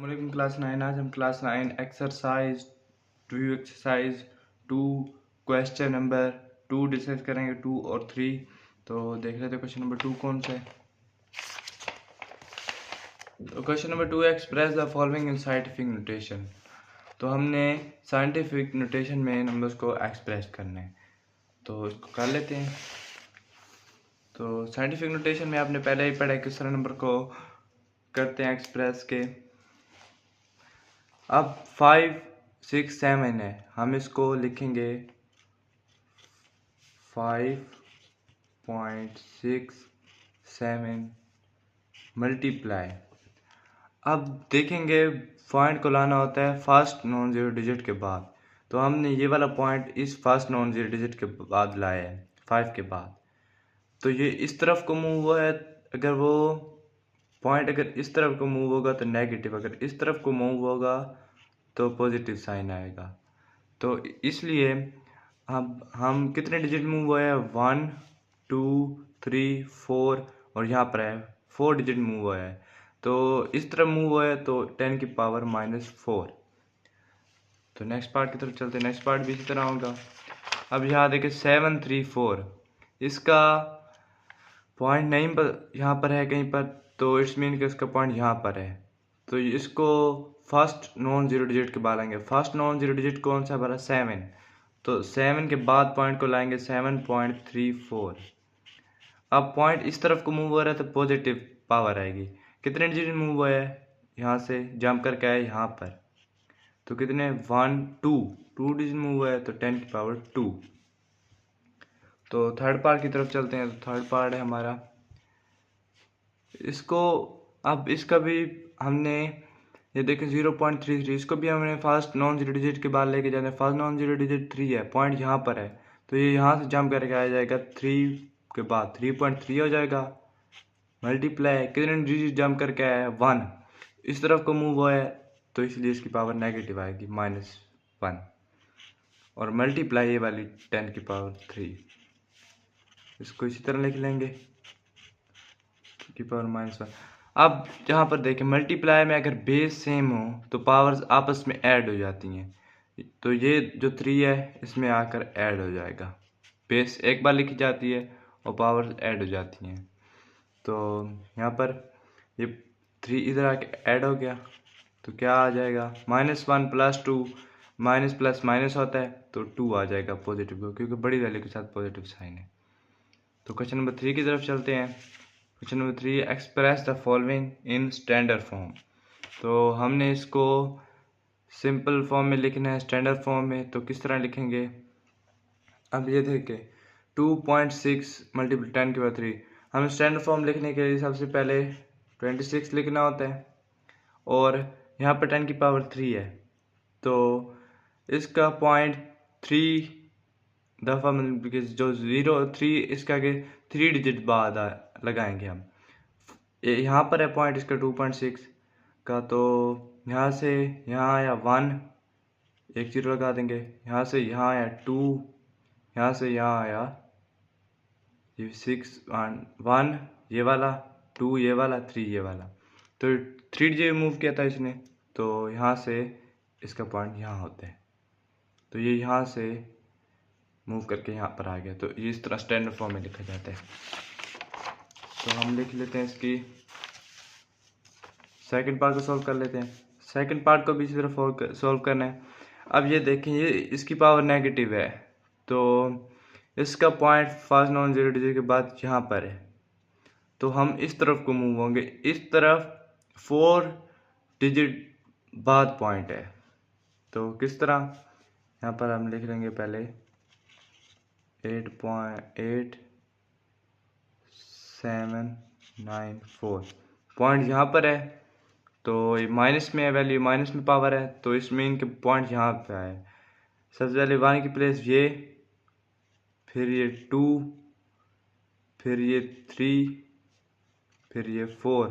वालेकुम क्लास 9। आज हम class 9 exercise two question number 2 discuss करेंगे, 2 और 3। तो देख लेते हैं क्वेश्चन नंबर 2 कौन सा है। तो question number 2, express the following in scientific notation. तो हमने साइंटिफिक नोटेशन में नंबर्स को एक्सप्रेस करना है, तो इसको कर लेते हैं। तो साइंटिफिक नोटेशन में आपने पहले ही पढ़ा है किस तरह नंबर को करते हैं एक्सप्रेस के। अब 5, 6, 7 है, हम इसको लिखेंगे 5.67 मल्टीप्लाई। अब देखेंगे पॉइंट को लाना होता है फर्स्ट नॉन जीरो डिजिट के बाद, तो हमने ये वाला पॉइंट इस फर्स्ट नॉन जीरो डिजिट के बाद लाया है 5 के बाद। तो ये इस तरफ को मूव हुआ है, अगर वो पॉइंट अगर इस तरफ को मूव होगा तो नेगेटिव, अगर इस तरफ को मूव होगा तो पॉजिटिव साइन आएगा। तो इसलिए हम कितने डिजिट मूव हुए हैं, 1, 2, 3, 4 और यहाँ पर है 4 डिजिट मूव हुआ है। तो इस तरफ मूव हुआ है तो 10 की पावर -4। तो नेक्स्ट पार्ट की तरफ चलते हैं। नेक्स्ट पार्ट भी इसी तरह होगा। अब यहाँ देखिए 7, 3, 4, इसका पॉइंट नहीं पर यहाँ पर है कहीं पर, तो इट्स मीन कि इसका पॉइंट यहाँ पर है। तो इसको फर्स्ट नॉन जीरो डिजिट के बाद लाएंगे। फर्स्ट नॉन जीरो डिजिट कौन सा हमारा 7, तो 7 के बाद पॉइंट को लाएंगे 7.34। अब पॉइंट इस तरफ को मूव हो रहा है तो पॉजिटिव पावर आएगी। कितने डिजिट मूव हुआ है, यहाँ से जंप करके आए यहाँ पर, तो कितने 1, 2 डिजिट मूव हुआ है तो 10 की पावर 2। तो थर्ड पार्ट की तरफ चलते हैं। तो थर्ड पार्ट है हमारा, इसको अब इसका भी हमने ये देखें 0.33, इसको भी हमने फर्स्ट नॉन जीरो डिजिट के बाद लेके जाना है। फर्स्ट नॉन जीरो डिजिट 3 है, पॉइंट यहाँ पर है, तो ये यहाँ से जंप करके आ जाएगा 3 के बाद 3.3 हो जाएगा मल्टीप्लाई। कितने डिजिट जंप करके आया है, 1, इस तरफ को मूव हुआ है तो इसलिए इसकी पावर नेगेटिव आएगी -1 और मल्टीप्लाई ये वाली 10 की पावर 3। इसको इसी तरह लिख लेंगे की पावर -1। अब यहाँ पर देखें मल्टीप्लाई में अगर बेस सेम हो तो पावर्स आपस में ऐड हो जाती हैं, तो ये जो 3 है इसमें आकर ऐड हो जाएगा। बेस एक बार लिखी जाती है और पावर्स ऐड हो जाती हैं। तो यहाँ पर ये 3 इधर आके ऐड हो गया तो क्या आ जाएगा, -1 + 2, माइनस प्लस माइनस होता है तो 2 आ जाएगा पॉजिटिव को, क्योंकि बड़ी वैल्यू के साथ पॉजिटिव साइन है। तो क्वेश्चन नंबर 3 की तरफ चलते हैं। Question number 3, express the following in standard form. तो हमने इसको सिंपल फॉर्म में लिखना है, स्टैंडर्ड फॉर्म में। तो किस तरह लिखेंगे, अब ये देखें 2.6 × 10⁻³ हम स्टैंडर्ड फॉर्म लिखने के लिए सबसे पहले 26 लिखना होता है और यहाँ पर 10 की पावर 3 है, तो इसका पॉइंट 3 दफ़ा मतलब जो 0, 3 इसका के 3 डिजिट बाद लगाएंगे हम। यहाँ पर है पॉइंट इसका 2.6 का, तो यहाँ से यहाँ आया 1, एक 0 लगा देंगे। यहाँ से यहाँ आया 2, यहाँ से यहाँ आया ये 6, 1 ये वाला, 2 ये वाला, 3 ये वाला। तो 3 डिजिट मूव किया था इसने, तो यहाँ से इसका पॉइंट यहाँ होता है, तो ये यहाँ से मूव करके यहाँ पर आ गया। तो ये इस तरह स्टैंडर्ड फॉर्म में लिखा जाता है। तो हम लिख लेते हैं, इसकी सेकंड पार्ट को सॉल्व कर लेते हैं। सेकंड पार्ट को भी इसी तरह सॉल्व करना है। अब ये देखें ये इसकी पावर नेगेटिव है, तो इसका point first non zero digit के बाद यहाँ पर है, तो हम इस तरफ को मूव होंगे। इस तरफ 4 डिजिट बाद पॉइंट है, तो किस तरह, यहाँ पर हम लिख लेंगे पहले 8.8794 पॉइंट यहाँ पर है, तो ये माइनस में है, वैल्यू माइनस में पावर है, तो इसमें इनके पॉइंट यहाँ पे आए। सबसे पहले 1 की प्लेस ये, फिर ये 2, फिर ये 3, फिर ये 4,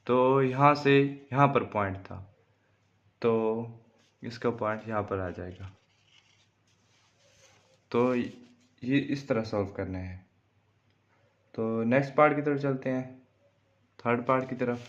तो यहाँ से यहाँ पर पॉइंट था, तो इसका पॉइंट यहाँ पर आ जाएगा। तो ये इस तरह सॉल्व करना है। तो नेक्स्ट पार्ट की तरफ चलते हैं, थर्ड पार्ट की तरफ।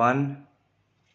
1،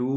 2،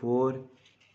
4،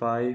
5،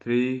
3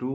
2